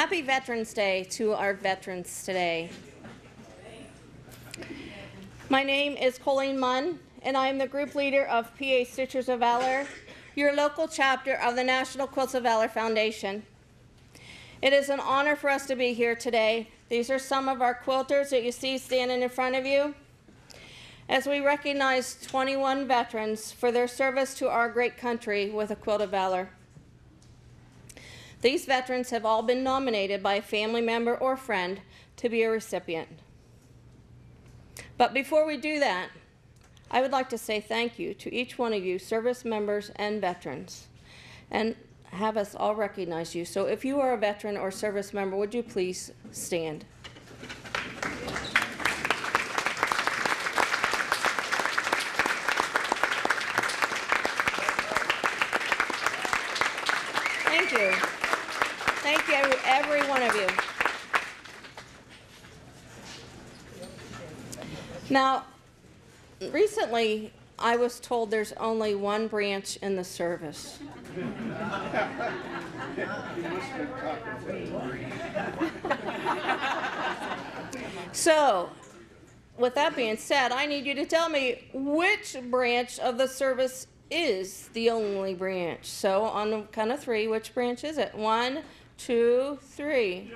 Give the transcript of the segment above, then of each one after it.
Happy Veterans Day to our veterans today. My name is Colleen Munn, and I am the group leader of PA Quilts of Valor, your local chapter of the National Quilts of Valor Foundation. It is an honor for us to be here today. These are some of our quilters that you see standing in front of you, as we recognize 21 veterans for their service to our great country with a Quilt of Valor. These veterans have all been nominated by a family member or friend to be a recipient. But before we do that, I would like to say thank you to each one of you, service members and veterans, and have us all recognize you. So if you are a veteran or service member, would you please stand? Thank you. Thank you, every one of you. Now, recently, I was told there's only one branch in the service. So, with that being said, I need you to tell me which branch of the service is the only branch. So, on the count of three, which branch is it? 1, 2, 3.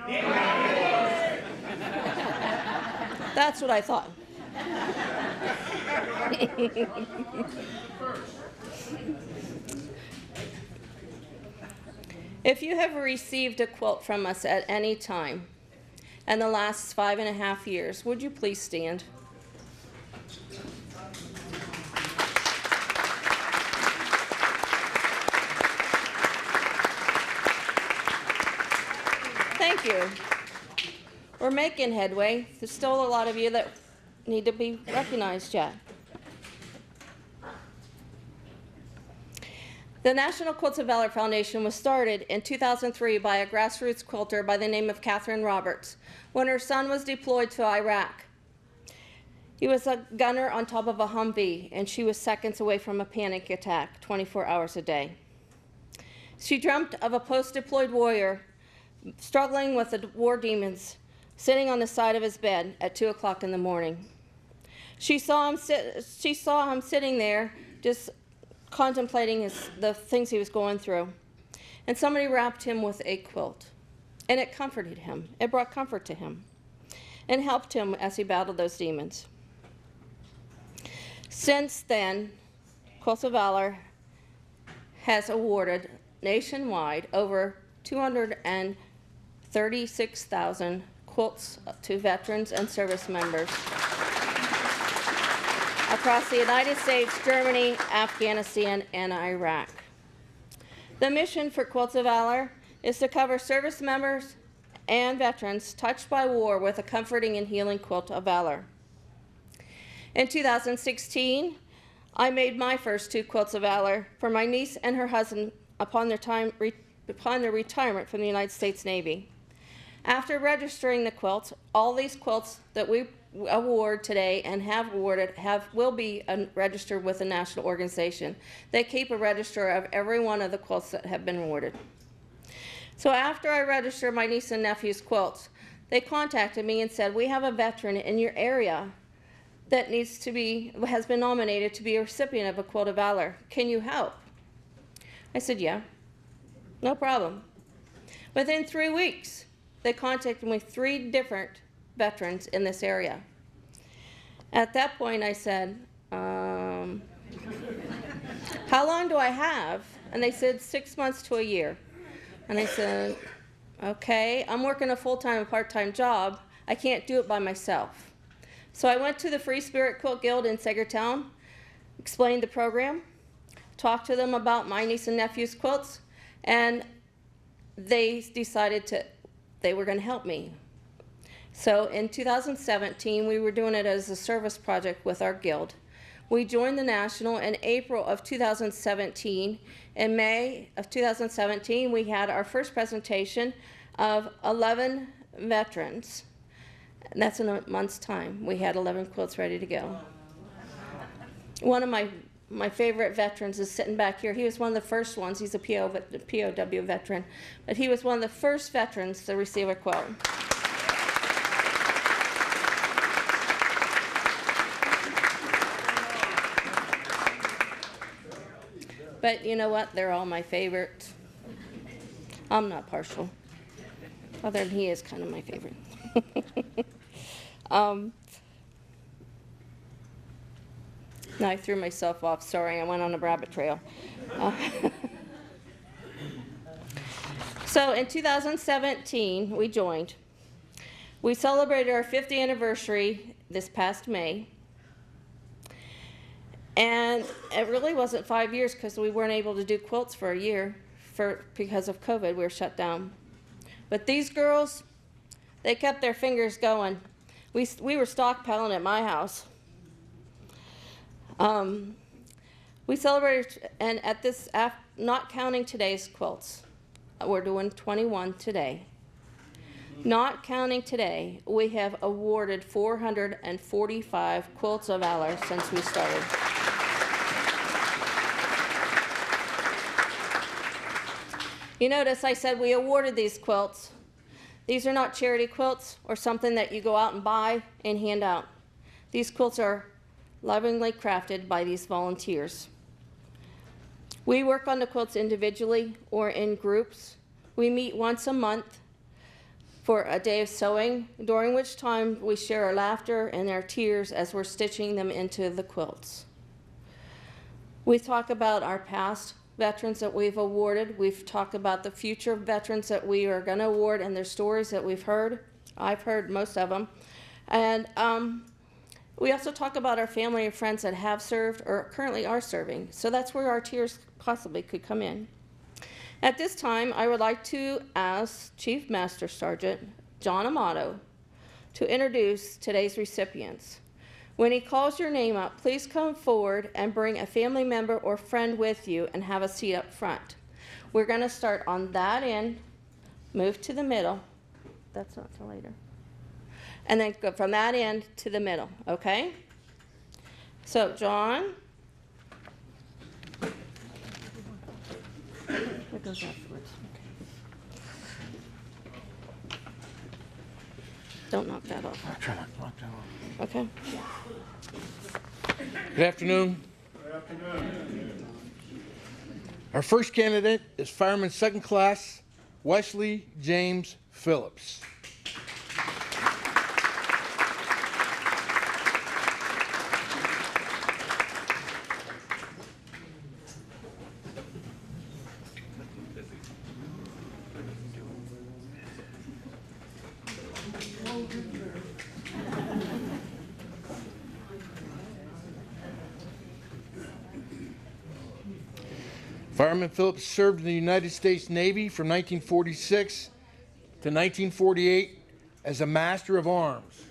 That's what I thought. If you have received a quilt from us at any time in the last 5.5 years, would you please stand? Thank you. We're making headway. There's still a lot of you that need to be recognized yet. The National Quilts of Valor Foundation was started in 2003 by a grassroots quilter by the name of Catherine Roberts when her son was deployed to Iraq. He was a gunner on top of a Humvee, and she was seconds away from a panic attack 24 hours a day. She dreamt of a post-deployed warrior struggling with the war demons, sitting on the side of his bed at 2 o'clock in the morning. She saw him sitting there just contemplating the things he was going through. And somebody wrapped him with a quilt. And it comforted him. It brought comfort to him and helped him as he battled those demons. Since then, Quilts of Valor has awarded nationwide over 236,000 quilts to veterans and service members across the United States, Germany, Afghanistan, and Iraq. The mission for Quilts of Valor is to cover service members and veterans touched by war with a comforting and healing quilt of valor. In 2016, I made my first 2 quilts of valor for my niece and her husband upon their retirement from the United States Navy. After registering the quilts, all these quilts that we award today and have awarded will be registered with a national organization. They keep a register of every one of the quilts that have been awarded. So after I registered my niece and nephew's quilts, they contacted me and said, we have a veteran in your area that has been nominated to be a recipient of a Quilt of Valor. Can you help? I said, yeah, no problem. Within 3 weeks, they contacted me 3 different veterans in this area. At that point, I said, how long do I have? And they said 6 months to a year. And I said, okay, I'm working a full-time and part-time job. I can't do it by myself. So I went to the Free Spirit Quilt Guild in Sagertown, explained the program, talked to them about my niece and nephew's quilts, and they decided they were going to help me. So in 2017, we were doing it as a service project with our guild. We joined the National in April of 2017. In May of 2017, we had our first presentation of 11 veterans. And that's in a month's time. We had 11 quilts ready to go. One of my my favorite veterans is sitting back here. He was one of the first ones. He's a POW veteran, but he was one of the first veterans to receive a quilt. But you know what? They're all my favorite. I'm not partial. Other than he is kind of my favorite. Now I threw myself off. Sorry, I went on a rabbit trail. So in 2017, we joined. We celebrated our 50th anniversary this past May. And it really wasn't 5 years because we weren't able to do quilts for a year because of COVID. We were shut down. But these girls, they kept their fingers going. We were stockpiling at my house. We celebrated, and at this, not counting today's quilts, we're doing 21 today. Not counting today, we have awarded 445 Quilts of Valor since we started. You notice I said we awarded these quilts. These are not charity quilts or something that you go out and buy and hand out. These quilts are lovingly crafted by these volunteers. We work on the quilts individually or in groups. We meet once a month for a day of sewing, during which time we share our laughter and our tears as we're stitching them into the quilts. We talk about our past veterans that we've awarded. We've talked about the future veterans that we are going to award and their stories that we've heard. I've heard most of them. And we also talk about our family and friends that have served or currently are serving. So that's where our tears possibly could come in. At this time, I would like to ask Chief Master Sergeant John Amato to introduce today's recipients. When he calls your name up, please come forward and bring a family member or friend with you and have a seat up front. We're going to start on that end, move to the middle. That's not till later. And then go from that end to the middle, okay? So, John. It goes afterwards. Okay. Don't knock that off. I'll try not to knock that off. Okay. Good afternoon. Good afternoon. Our first candidate is Fireman Second Class Wesley James Phillips. Fireman Phillips served in the United States Navy from 1946 to 1948 as a Master of Arms.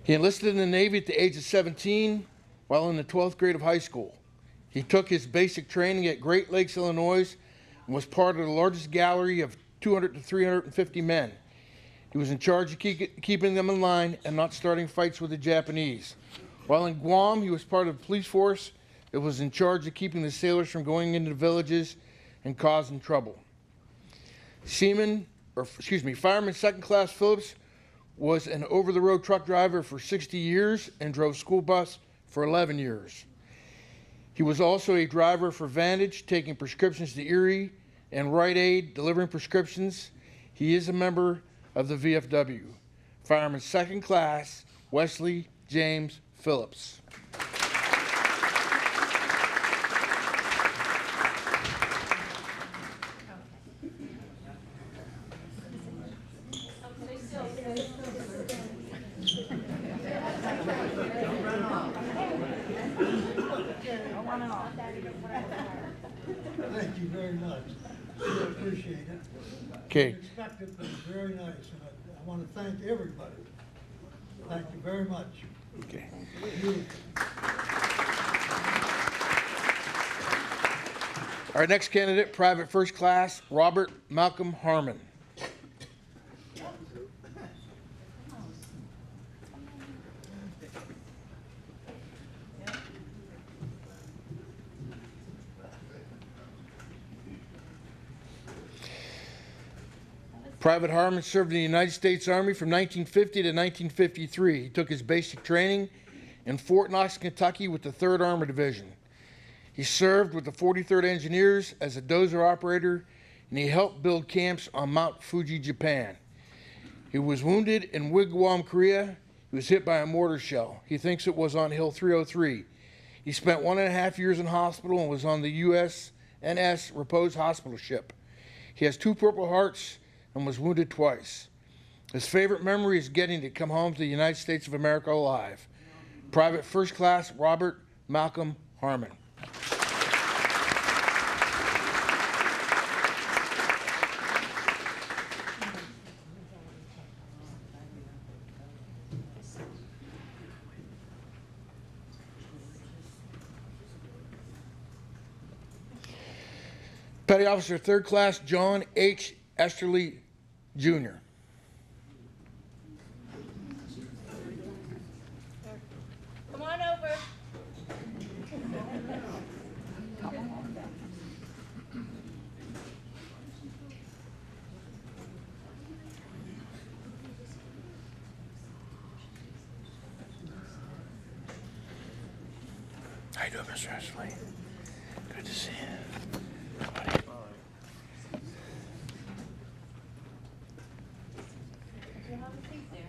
He enlisted in the Navy at the age of 17 while in the 12th grade of high school. He took his basic training at Great Lakes, Illinois, and was part of the largest gallery of 200 to 350 men. He was in charge of keeping them in line and not starting fights with the Japanese. While in Guam, he was part of the police force that was in charge of keeping the sailors from going into the villages and causing trouble. Fireman Second Class Phillips was an over-the-road truck driver for 60 years and drove school bus for 11 years. He was also a driver for Vantage, taking prescriptions to Erie, and Rite Aid, delivering prescriptions. He is a member of the VFW. Fireman Second Class Wesley James Phillips. Thank you very much. I appreciate it. Okay. The perspective was very nice, and I want to thank everybody. Thank you very much. Okay. Our next candidate, Private First Class Robert Malcolm Harmon. Private Harmon served in the United States Army from 1950 to 1953. He took his basic training in Fort Knox, Kentucky with the 3rd Armored Division. He served with the 43rd Engineers as a dozer operator, and he helped build camps on Mount Fuji, Japan. He was wounded in Wigwam, Korea. He was hit by a mortar shell. He thinks it was on Hill 303. He spent 1.5 years in hospital and was on the USNS Repose Hospital ship. He has 2 Purple Hearts and was wounded twice. His favorite memory is getting to come home to the United States of America alive. Private First Class Robert Malcolm Harmon. Petty Officer 3rd Class John H. Esterly, Jr. Come on over. How you doing, Mr. Esterly? Good to see you. You have a seat there.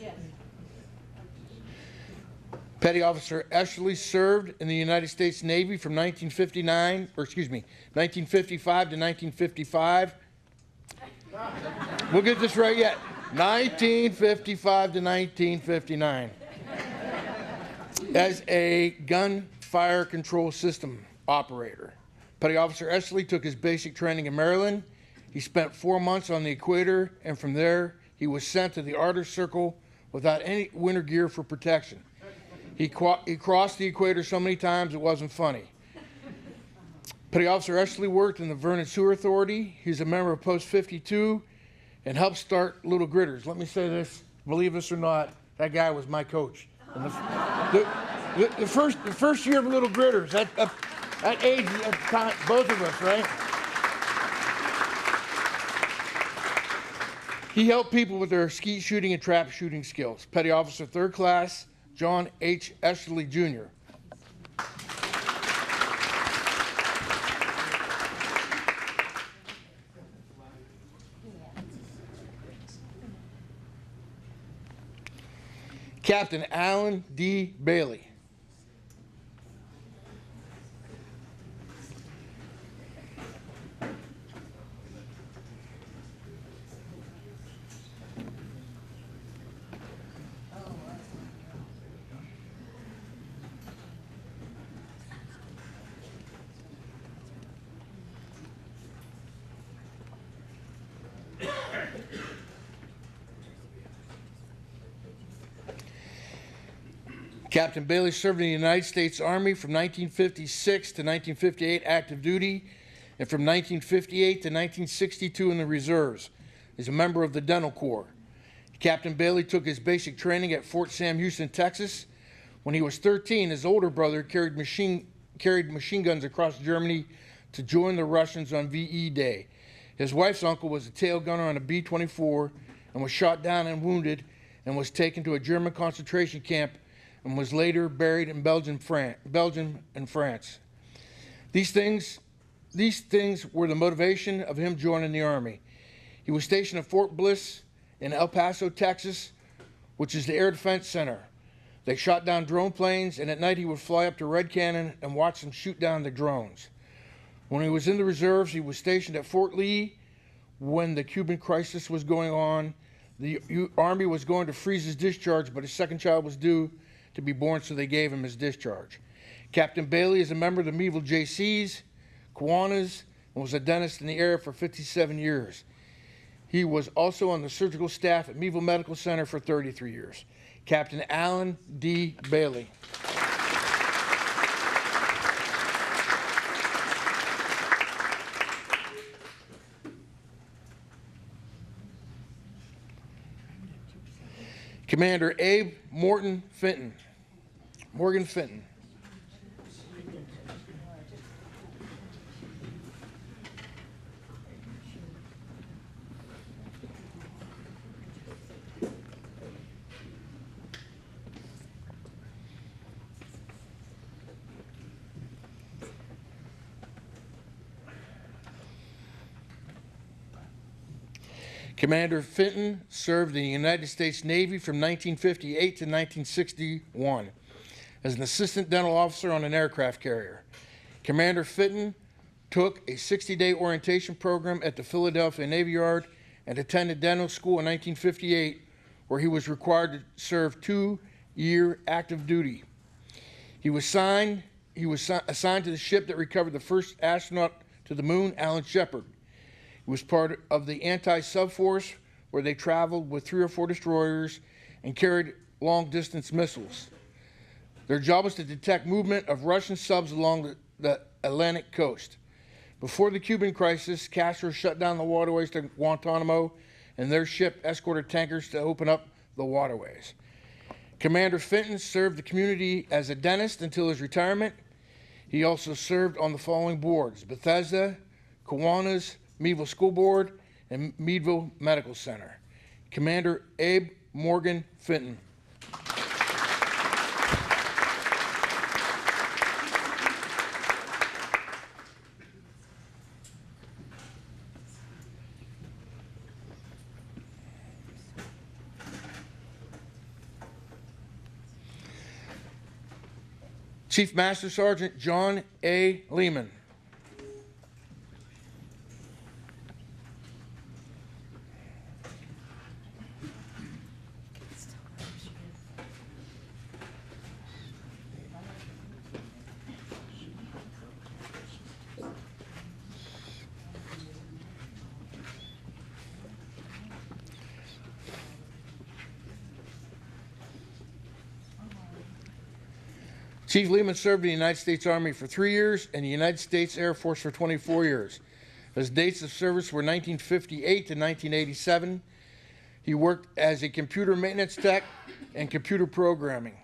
Yes. Petty Officer Esterly served in the United States Navy from 1955 to 1955. We'll get this right yet. 1955 to 1959. As a gun fire control system operator. Petty Officer Esterly took his basic training in Maryland. He spent 4 months on the equator, and from there, he was sent to the Arctic Circle without any winter gear for protection. He crossed the equator so many times it wasn't funny. Petty Officer Esterly worked in the Vernon Sewer Authority. He's a member of Post 52 and helped start Little Gritters. Let me say this, believe this or not, that guy was my coach. And the first year of Little Gritters, that age, at the time, both of us, right? He helped people with their skeet shooting and trap shooting skills. Petty Officer 3rd Class John H. Esterly, Jr. Captain Alan D. Bailey. Captain Bailey served in the United States Army from 1956 to 1958 active duty, and from 1958 to 1962 in the reserves. He's a member of the Dental Corps. Captain Bailey took his basic training at Fort Sam Houston, Texas. When he was 13, his older brother carried machine guns across Germany to join the Russians on VE Day. His wife's uncle was a tail gunner on a B-24 and was shot down and wounded and was taken to a German concentration camp and was later buried in Belgium and France. These things were the motivation of him joining the Army. He was stationed at Fort Bliss in El Paso, Texas, which is the Air Defense Center. They shot down drone planes, and at night he would fly up to Red Canyon and watch them shoot down the drones. When he was in the reserves, he was stationed at Fort Lee when the Cuban crisis was going on. The Army was going to freeze his discharge, but his second child was due to be born, so they gave him his discharge. Captain Bailey is a member of the Meadville JCs, Kiwanis, and was a dentist in the area for 57 years. He was also on the surgical staff at Meadville Medical Center for 33 years. Captain Alan D. Bailey. Commander Abe Morgan Fenton. Commander Fenton served in the United States Navy from 1958 to 1961 as an assistant dental officer on an aircraft carrier. Commander Fenton took a 60-day orientation program at the Philadelphia Navy Yard and attended dental school in 1958, where he was required to serve 2-year active duty. He was assigned to the ship that recovered the first astronaut to the moon, Alan Shepard. He was part of the anti-sub force, where they traveled with 3 or 4 destroyers and carried long-distance missiles. Their job was to detect movement of Russian subs along the Atlantic coast. Before the Cuban crisis, Castro shut down the waterways to Guantanamo, and their ship escorted tankers to open up the waterways. Commander Fenton served the community as a dentist until his retirement. He also served on the following boards: Bethesda, Kiwanis, Meadville School Board, and Meadville Medical Center. Commander Abe Morgan Fenton. Chief Master Sergeant John A. Lehman. Chief Lehman served in the United States Army for 3 years and the United States Air Force for 24 years. His dates of service were 1958 to 1987. He worked as a computer maintenance tech and computer programming.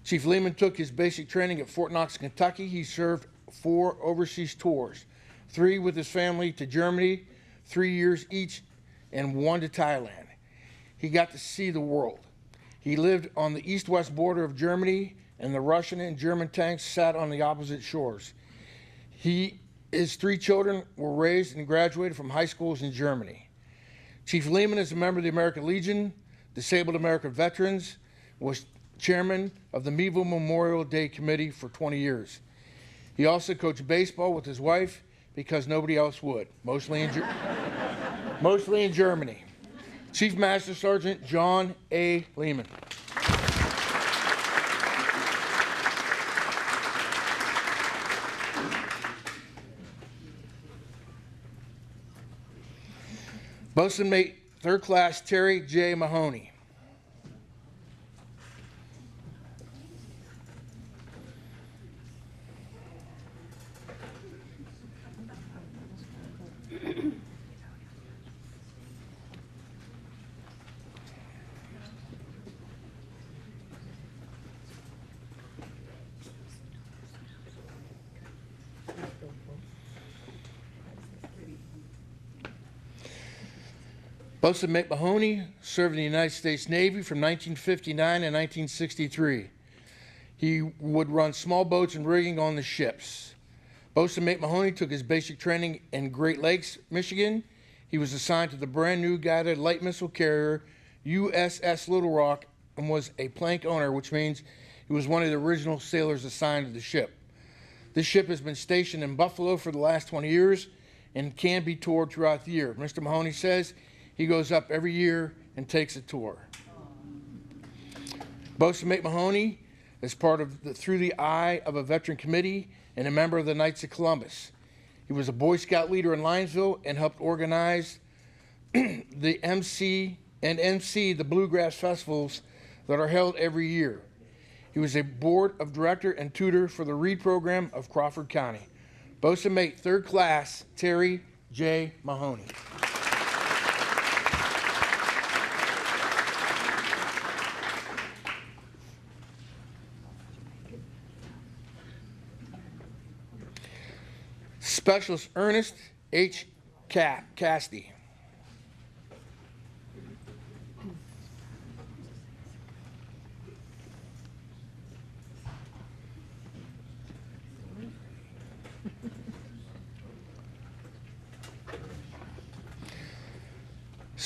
Chief Lehman took his basic training at Fort Knox, Kentucky. He served 4 overseas tours, 3 with his family to Germany, 3 years each, and 1 to Thailand. He got to see the world. He lived on the east-west border of Germany, and the Russian and German tanks sat on the opposite shores. His 3 children were raised and graduated from high schools in Germany. Chief Lehman is a member of the American Legion, Disabled American Veterans, was chairman of the Meadville Memorial Day Committee for 20 years. He also coached baseball with his wife because nobody else would, mostly in Germany. Chief Master Sergeant John A. Lehman. Bosun Mate 3rd Class Terry J. Mahoney. Bosun Mate Mahoney served in the United States Navy from 1959 to 1963. He would run small boats and rigging on the ships. Bosun Mate Mahoney took his basic training in Great Lakes, Michigan. He was assigned to the brand new guided light missile carrier USS Little Rock and was a plank owner, which means he was one of the original sailors assigned to the ship. This ship has been stationed in Buffalo for the last 20 years and can be toured throughout the year. Mr. Mahoney says he goes up every year and takes a tour. Bosun Mate Mahoney is part of the Through the Eye of a Veteran Committee and a member of the Knights of Columbus. He was a Boy Scout leader in Linesville and helped organize the MC the Bluegrass Festivals that are held every year. He was a board of director and tutor for the Reed program of Crawford County. Bosun Mate 3rd Class Terry J. Mahoney. Specialist Ernest H. Casti.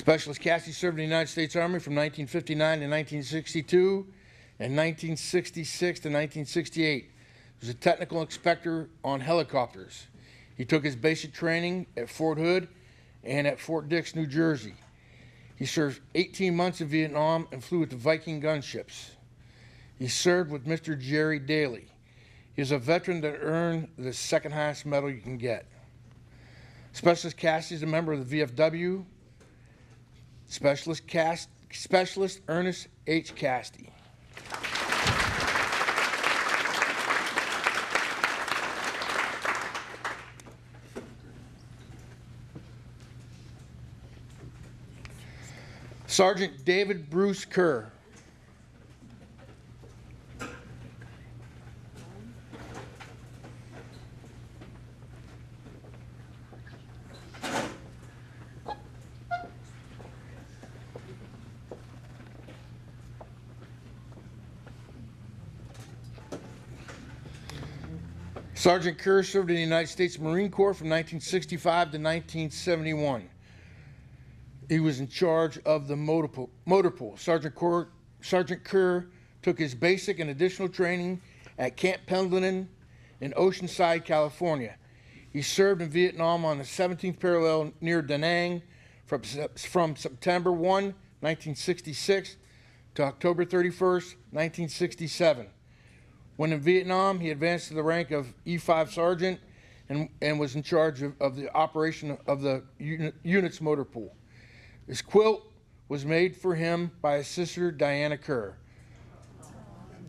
Specialist Cassie served in the United States Army from 1959 to 1962 and 1966 to 1968. He was a technical inspector on helicopters. He took his basic training at Fort Hood and at Fort Dix, New Jersey. He served 18 months in Vietnam and flew with the Viking gunships. He served with Mr. Jerry Daly. He is a veteran that earned the second highest medal you can get. Specialist Cassie is a member of the VFW. Specialist Ernest H. Casty. Sergeant David Bruce Kerr. Sergeant Kerr served in the United States Marine Corps from 1965 to 1971. He was in charge of the motor pool. Sergeant Kerr took his basic and additional training at Camp Pendleton in Oceanside, California. He served in Vietnam on the 17th parallel near Da Nang from September 1, 1966 to October 31st, 1967. When in Vietnam, he advanced to the rank of E5 Sergeant and was in charge of the operation of the unit's motor pool. His quilt was made for him by his sister, Diana Kerr.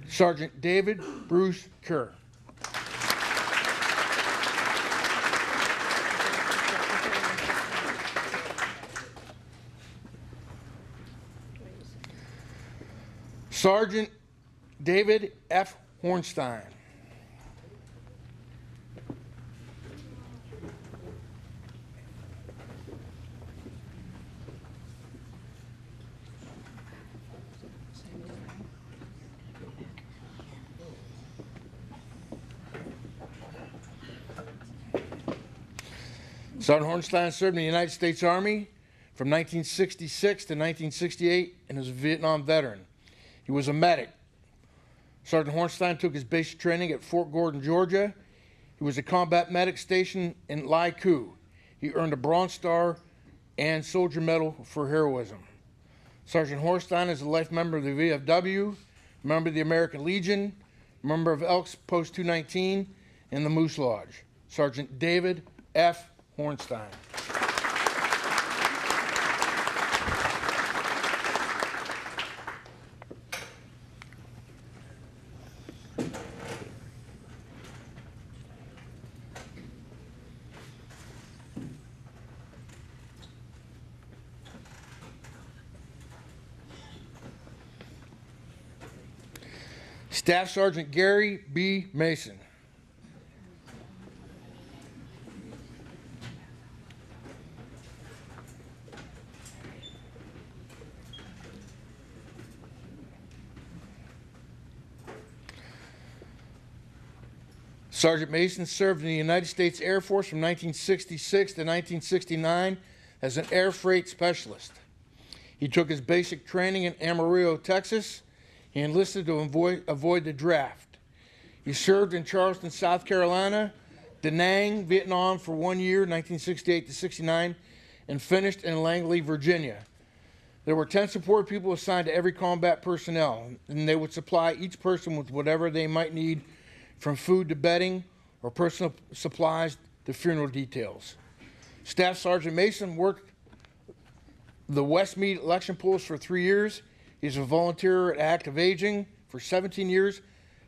Sergeant David Bruce Kerr. Sergeant David F. Hornstein. Sergeant Hornstein served in the United States Army from 1966 to 1968 and is a Vietnam veteran. He was a medic. Sergeant Hornstein took his basic training at Fort Gordon, Georgia. He was a combat medic stationed in Lai Khu. He earned a Bronze Star and Soldier Medal for heroism. Sergeant Hornstein is a life member of the VFW, member of the American Legion, member of Elks Post 219, and the Moose Lodge. Sergeant David F. Hornstein. Staff Sergeant Gary B. Mason. Sergeant Mason served in the United States Air Force from 1966 to 1969 as an air freight specialist. He took his basic training in Amarillo, Texas. He enlisted to avoid the draft. He served in Charleston, South Carolina, Da Nang, Vietnam for 1 year, 1968 to 69, and finished in Langley, Virginia. There were 10 support people assigned to every combat personnel, and they would supply each person with whatever they might need, from food to bedding or personal supplies to funeral details. Staff Sergeant Mason worked the Westmead election polls for 3 years. He's a volunteer at Active Aging for 17 years,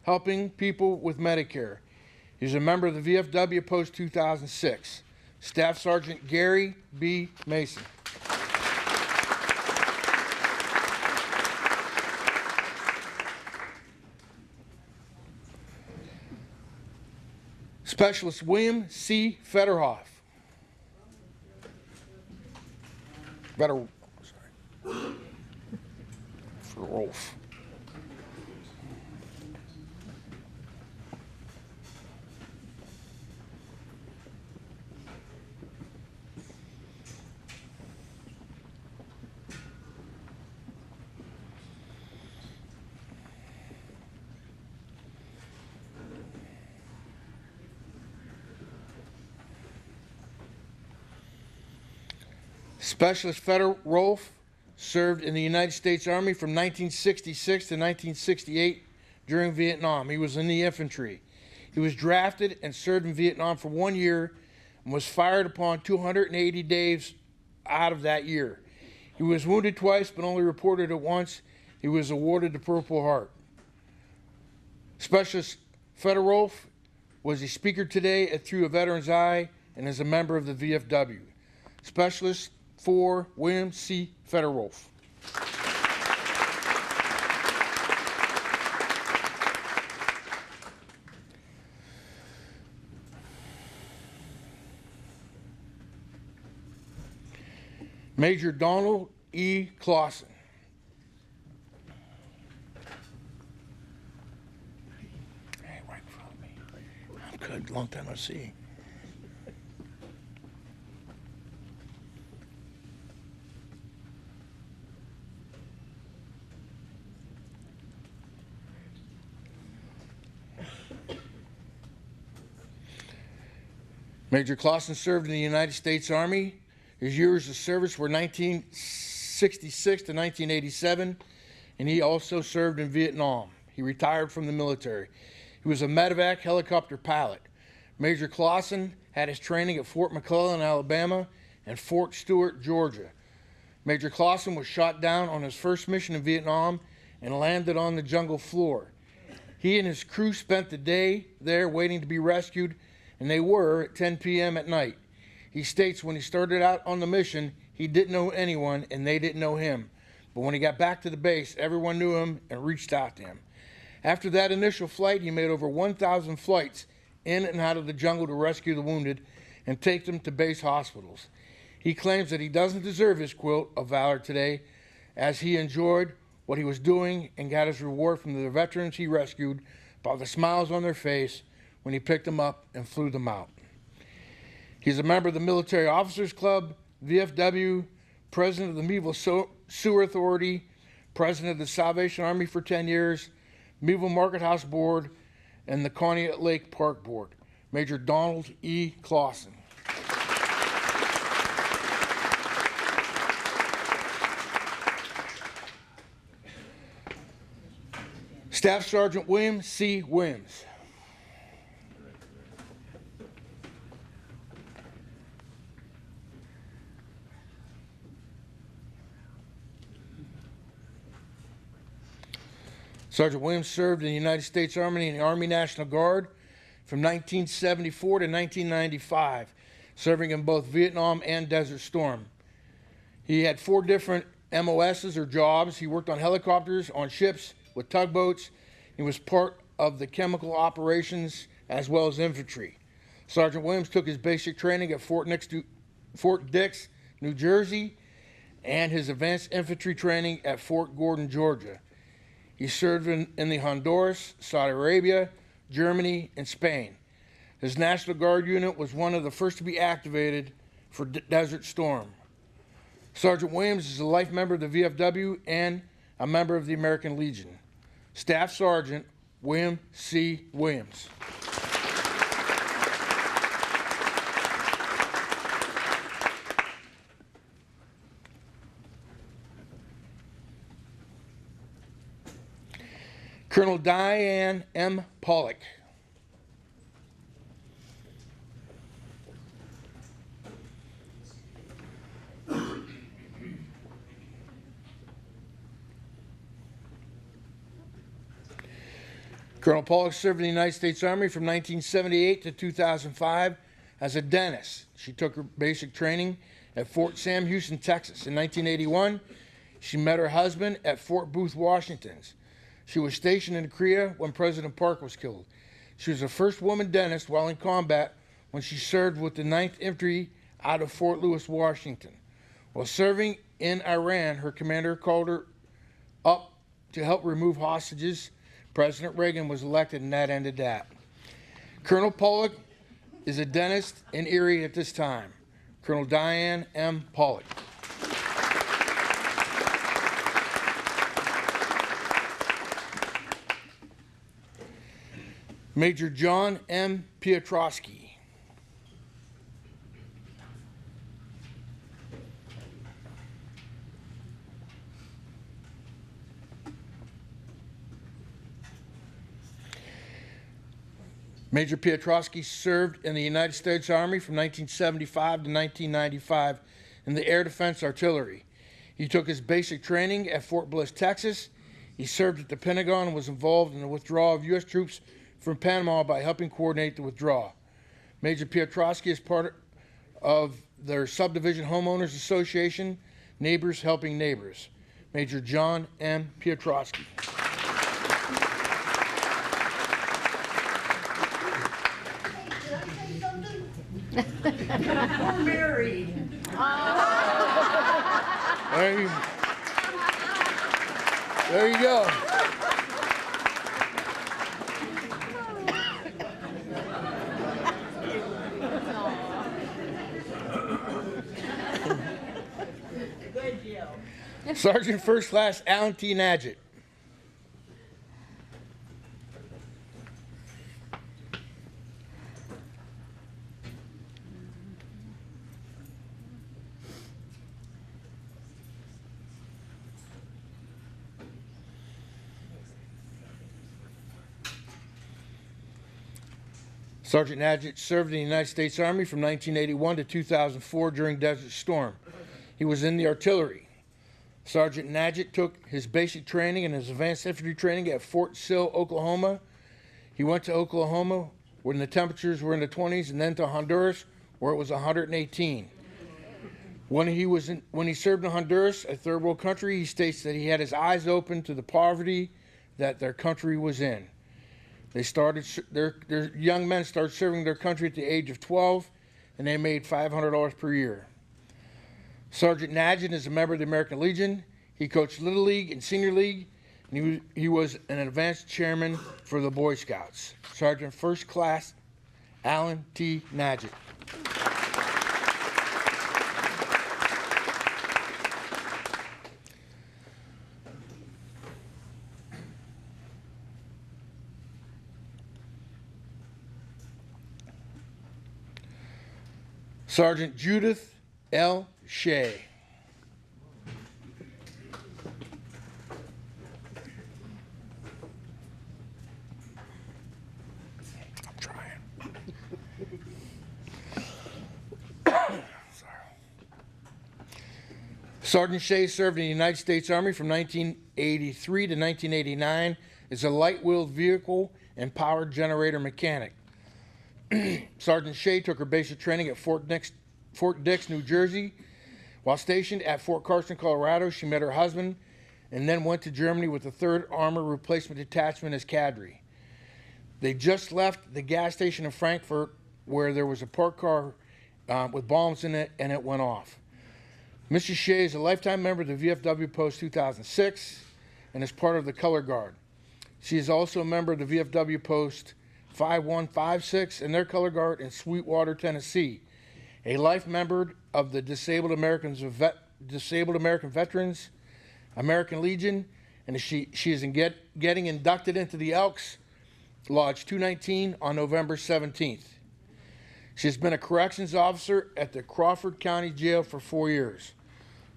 helping people with Medicare. He's a member of the VFW Post 2006. Staff Sergeant Gary B. Mason. Specialist William C. Federhoff. Rolf. Specialist Federer Rolf served in the United States Army from 1966 to 1968 during Vietnam. He was in the infantry. He was drafted and served in Vietnam for 1 year and was fired upon 280 days out of that year. He was wounded twice but only reported it once. He was awarded the Purple Heart. Specialist Federer was a speaker today at Through a Veteran's Eye and is a member of the VFW. Specialist 4, William C. Federer. Major Donald E. Clausen. Hey, right in front of me. I'm good. Long time no see. Major Clausen served in the United States Army. His years of service were 1966 to 1987, and he also served in Vietnam. He retired from the military. He was a medevac helicopter pilot. Major Clausen had his training at Fort McClellan, Alabama, and Fort Stewart, Georgia. Major Clausen was shot down on his first mission in Vietnam and landed on the jungle floor. He and his crew spent the day there waiting to be rescued, and they were at 10 p.m. at night. He states when he started out on the mission, he didn't know anyone and they didn't know him. But when he got back to the base, everyone knew him and reached out to him. After that initial flight, he made over 1,000 flights in and out of the jungle to rescue the wounded and take them to base hospitals. He claims that he doesn't deserve his Quilt of Valor today, as he enjoyed what he was doing and got his reward from the veterans he rescued by the smiles on their face when he picked them up and flew them out. He's a member of the Military Officers Club, VFW, president of the Meadville Sewer Authority, president of the Salvation Army for 10 years, Meadville Market House Board, and the Conneaut Lake Park Board. Major Donald E. Clausen. Staff Sergeant William C. Williams. Sergeant Williams served in the United States Army and the Army National Guard from 1974 to 1995, serving in both Vietnam and Desert Storm. He had 4 different MOSs or jobs. He worked on helicopters, on ships, with tugboats. He was part of the chemical operations as well as infantry. Sergeant Williams took his basic training at Fort Dix, New Jersey, and his advanced infantry training at Fort Gordon, Georgia. He served in the Honduras, Saudi Arabia, Germany, and Spain. His National Guard unit was one of the first to be activated for Desert Storm. Sergeant Williams is a life member of the VFW and a member of the American Legion. Staff Sergeant William C. Williams. Colonel Diane M. Pollock. Colonel Pollock served in the United States Army from 1978 to 2005 as a dentist. She took her basic training at Fort Sam Houston, Texas. In 1981, she met her husband at Fort Booth, Washington. She was stationed in Korea when President Park was killed. She was the first woman dentist while in combat when she served with the 9th Infantry out of Fort Lewis, Washington. While serving in Iran, her commander called her up to help remove hostages. President Reagan was elected, and that ended that. Colonel Pollock is a dentist in Erie at this time. Colonel Diane M. Pollock. Major John M. Piotrowski. Major Piotrowski served in the United States Army from 1975 to 1995 in the Air Defense Artillery. He took his basic training at Fort Bliss, Texas. He served at the Pentagon and was involved in the withdrawal of U.S. troops from Panama by helping coordinate the withdrawal. Major Piotrowski is part of their subdivision homeowners association, Neighbors Helping Neighbors. Major John M. Piotrowski. We're married. There you go. Sergeant First Class Alan T. Nadgett. Sergeant Nadgett served in the United States Army from 1981 to 2004 during Desert Storm. He was in the artillery. Sergeant Nadgett took his basic training and his advanced infantry training at Fort Sill, Oklahoma. He went to Oklahoma when the temperatures were in the 20s, and then to Honduras where it was 118. When he served in Honduras, a third world country, he states that he had his eyes open to the poverty that their country was in. Their young men started serving their country at the age of 12, and they made $500 per year. Sergeant Nadgett is a member of the American Legion. He coached Little League and Senior League, and he was an advanced chairman for the Boy Scouts. Sergeant First Class Alan T. Nadgett. Sergeant Judith L. Shea. I'm trying. Sorry. Sergeant Shea served in the United States Army from 1983 to 1989 as a light-wheeled vehicle and power generator mechanic. Sergeant Shea took her basic training at Fort Dix, New Jersey. While stationed at Fort Carson, Colorado, she met her husband and then went to Germany with the 3rd Armor Replacement Detachment as cadre. They just left the gas station in Frankfurt where there was a parked car with bombs in it, and it went off. Mrs. Shea is a lifetime member of the VFW Post 2006 and is part of the Color Guard. She is also a member of the VFW Post 5156 and their Color Guard in Sweetwater, Tennessee. A life member of the Disabled American Veterans, American Legion, and she is getting inducted into the Elks Lodge 219 on November 17th. She has been a corrections officer at the Crawford County Jail for 4 years.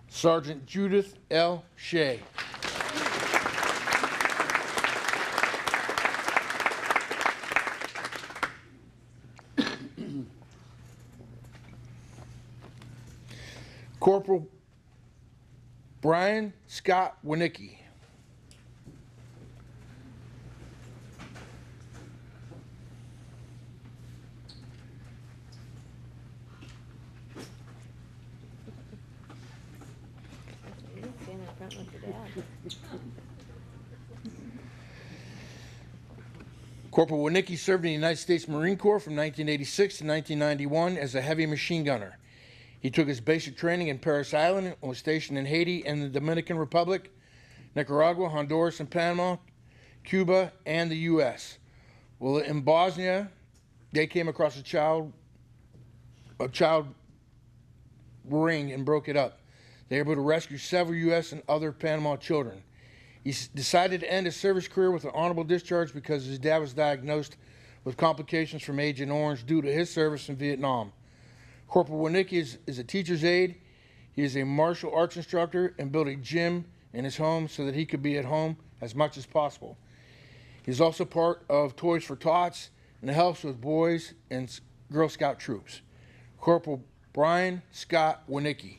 Sergeant Judith L. Shea. Corporal Brian Scott Winicki. Corporal Winicki served in the United States Marine Corps from 1986 to 1991 as a heavy machine gunner. He took his basic training in Parris Island and was stationed in Haiti and the Dominican Republic, Nicaragua, Honduras, and Panama, Cuba, and the U.S. Well, in Bosnia, they came across a child ring and broke it up. They were able to rescue several U.S. and other Panama children. He decided to end his service career with an honorable discharge because his dad was diagnosed with complications from Agent Orange due to his service in Vietnam. Corporal Winicki is a teacher's aide. He is a martial arts instructor and built a gym in his home so that he could be at home as much as possible. He's also part of Toys for Tots and helps with boys and Girl Scout troops. Corporal Brian Scott Winicki.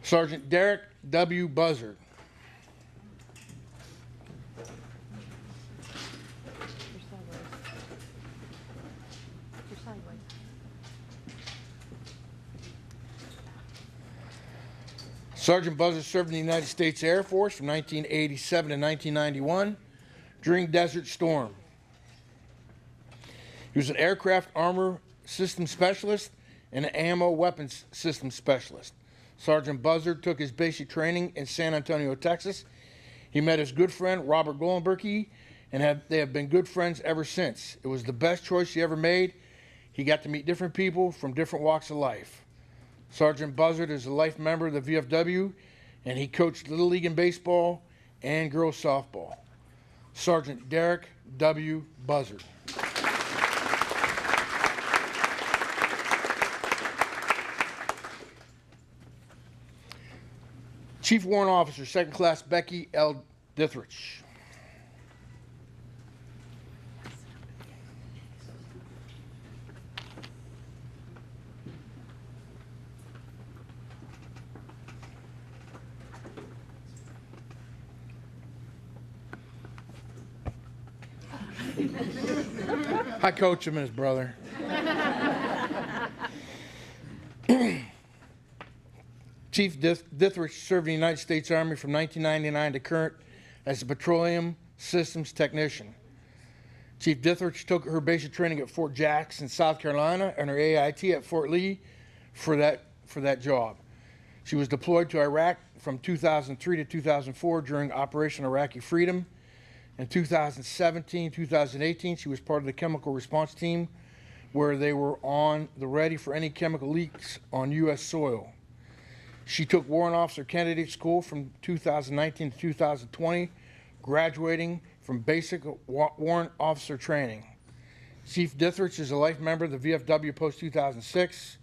Sergeant Derek W. Buzzard. Sergeant Buzzard served in the United States Air Force from 1987 to 1991 during Desert Storm. He was an aircraft armor system specialist and an ammo weapons system specialist. Sergeant Buzzard took his basic training in San Antonio, Texas. He met his good friend Robert Golenberkey, and they have been good friends ever since. It was the best choice he ever made. He got to meet different people from different walks of life. Sergeant Buzzard is a life member of the VFW, and he coached Little League in baseball and girls softball. Sergeant Derek W. Buzzard. Chief Warrant Officer, Second Class Becky L. Dithridge. I coach him and his brother. Chief Dithridge served in the United States Army from 1999 to current as a petroleum systems technician. Chief Dithridge took her basic training at Fort Jackson, South Carolina, and her AIT at Fort Lee for that job. She was deployed to Iraq from 2003 to 2004 during Operation Iraqi Freedom. In 2017, 2018, she was part of the chemical response team where they were on the ready for any chemical leaks on U.S. soil. She took Warrant Officer Candidate School from 2019 to 2020, graduating from basic Warrant Officer training. Chief Dithridge is a life member of the VFW Post 2006,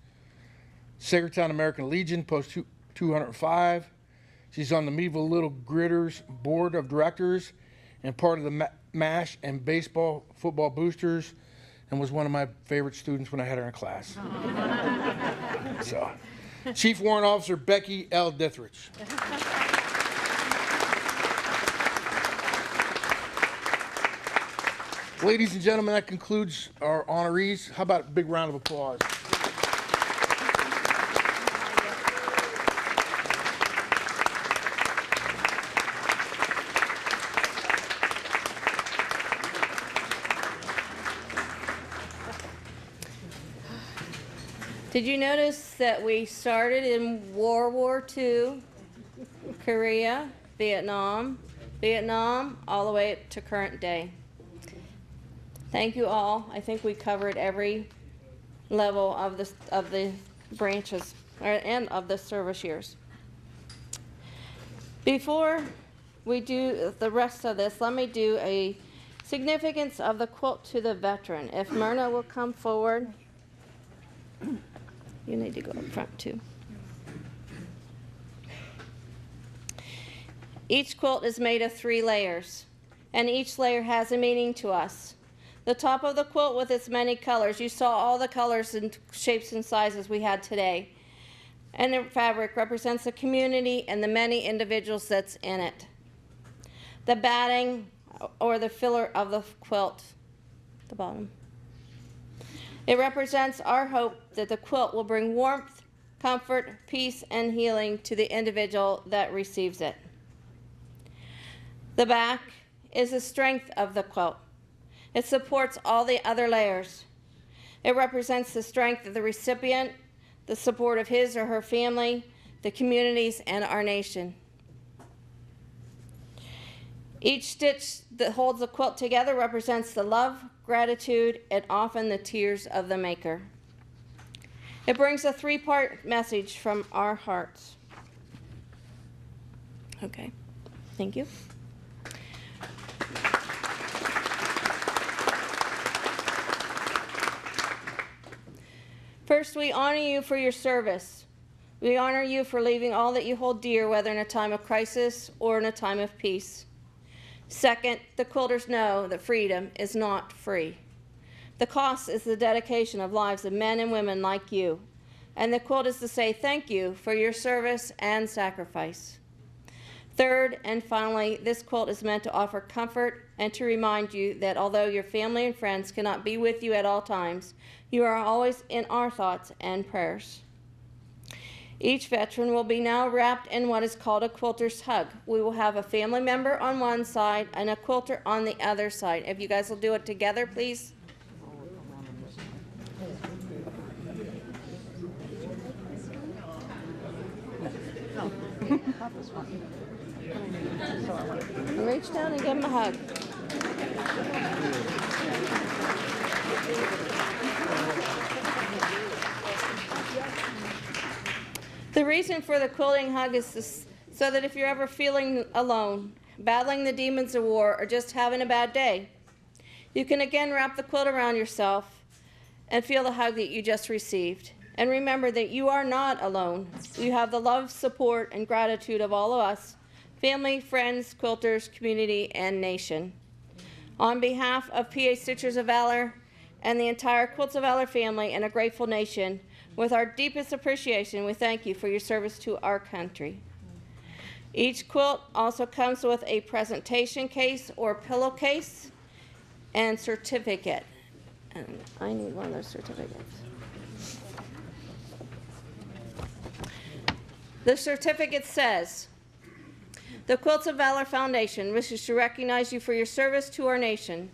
Sagertown American Legion Post 205. She's on the Meadville Little Gritters Board of Directors and part of the MASH and baseball football boosters, and was one of my favorite students when I had her in class. So, Chief Warrant Officer Becky L. Dithridge. Ladies and gentlemen, that concludes our honorees. How about a big round of applause? Did you notice that we started in World War II, Korea, Vietnam, all the way to current day? Thank you all. I think we covered every level of the branches and of the service years. Before we do the rest of this, let me do a significance of the quilt to the veteran. If Myrna will come forward. You need to go up front too. Each quilt is made of 3 layers, and each layer has a meaning to us. The top of the quilt with its many colors, you saw all the colors and shapes and sizes we had today. And the fabric represents the community and the many individuals that's in it. The batting or the filler of the quilt, the bottom. It represents our hope that the quilt will bring warmth, comfort, peace, and healing to the individual that receives it. The back is the strength of the quilt. It supports all the other layers. It represents the strength of the recipient, the support of his or her family, the communities, and our nation. Each stitch that holds the quilt together represents the love, gratitude, and often the tears of the maker. It brings a 3-part message from our hearts. Okay, thank you. First, we honor you for your service. We honor you for leaving all that you hold dear, whether in a time of crisis or in a time of peace. Second, the quilters know that freedom is not free. The cost is the dedication of lives of men and women like you, and the quilt is to say thank you for your service and sacrifice. Third and finally, this quilt is meant to offer comfort and to remind you that although your family and friends cannot be with you at all times, you are always in our thoughts and prayers. Each veteran will be now wrapped in what is called a quilter's hug. We will have a family member on one side and a quilter on the other side. If you guys will do it together, please. Reach down and give him a hug. The reason for the quilting hug is so that if you're ever feeling alone, battling the demons of war, or just having a bad day, you can again wrap the quilt around yourself and feel the hug that you just received. And remember that you are not alone. You have the love, support, and gratitude of all of us, family, friends, quilters, community, and nation. On behalf of PA Stitchers of Valor and the entire Quilts of Valor family and a grateful nation, with our deepest appreciation, we thank you for your service to our country. Each quilt also comes with a presentation case or pillowcase and certificate. And I need one of those certificates. The certificate says, "The Quilts of Valor Foundation wishes to recognize you for your service to our nation.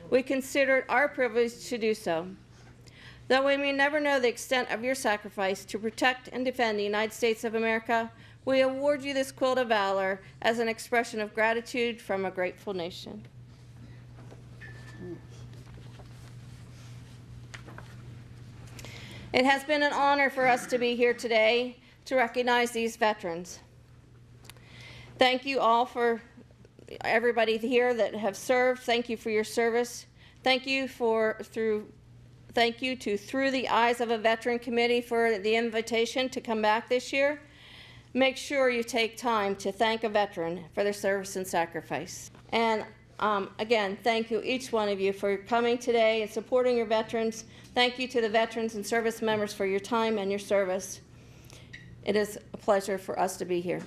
We consider it our privilege to do so. Though we may never know the extent of your sacrifice to protect and defend the United States of America, we award you this Quilt of Valor as an expression of gratitude from a grateful nation." It has been an honor for us to be here today to recognize these veterans. Thank you all for everybody here that have served. Thank you for your service. Thank you to Through the Eyes of a Veteran Committee for the invitation to come back this year. Make sure you take time to thank a veteran for their service and sacrifice. And again, thank you, each one of you, for coming today and supporting your veterans. Thank you to the veterans and service members for your time and your service. It is a pleasure for us to be here.